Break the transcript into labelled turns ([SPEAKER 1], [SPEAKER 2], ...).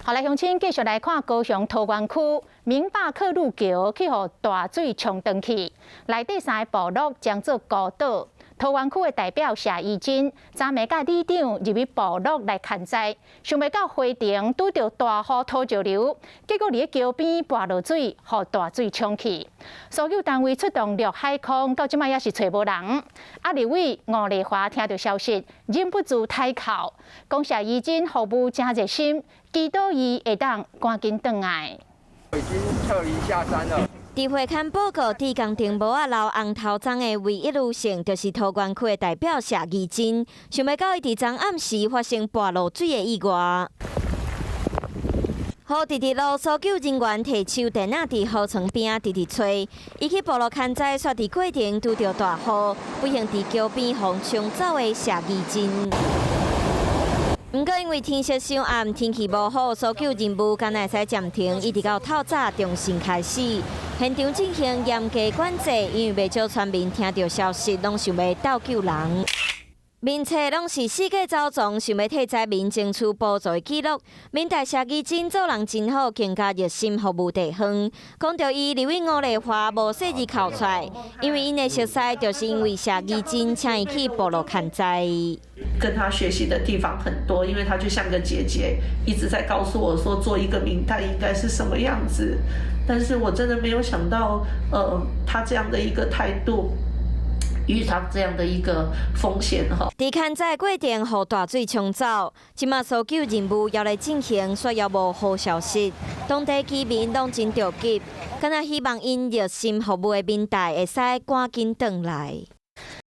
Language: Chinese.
[SPEAKER 1] 好，来，乡亲继续来看高雄桃园区明霸克路桥去互大水冲断去，内底3个部落将做孤岛。桃园区的代表谢义珍昨暝甲里长入去部落来看灾，想袂到花田拄着大雨土石流，结果伫桥边跋落水，互大水冲去。所有单位出动陆海空，到即摆也是找无人。立委吴丽华听到消息，忍不住抬口，讲谢义珍服务真热心，祈祷伊会当赶紧回来。
[SPEAKER 2] 已经撤离下山了。
[SPEAKER 3] 伫会刊报告，伫工程帽仔留红头章的唯一女性，就是桃园区的代表谢义珍。想袂到伊伫昨暗时发生跋落水的意外。雨直直落，搜救人员摕手电仔伫河床边直直吹。伊去部落看灾，煞伫过程拄着大雨，不幸伫桥边被冲走的谢义珍。不过因为天色尚暗，天气无好，搜救任务敢若会使暂停，一直到透早重新开始。现场进行严格管制，因为袂少村民听到消息，拢想要斗救人。面册拢是四界走踪，想要替灾民争取补助的记录。民代谢义珍做人真好，更加热心服务地方。讲到伊立委吴丽华无细字考出来，因为因的熟悉，就是因为谢义珍请伊去部落看灾。
[SPEAKER 4] 跟他学习的地方很多，因为他就像个姐姐，一直在告诉我说，做一个民代应该是什么样子。但是我真的没有想到，他这样的一个态度。遇上这样的一个风险哈，
[SPEAKER 3] 伫看灾过程互大水冲走，即马搜救任务要来进行，却也无好消息。当地居民拢真着急，敢若希望因热心服务的民代会使赶紧回来。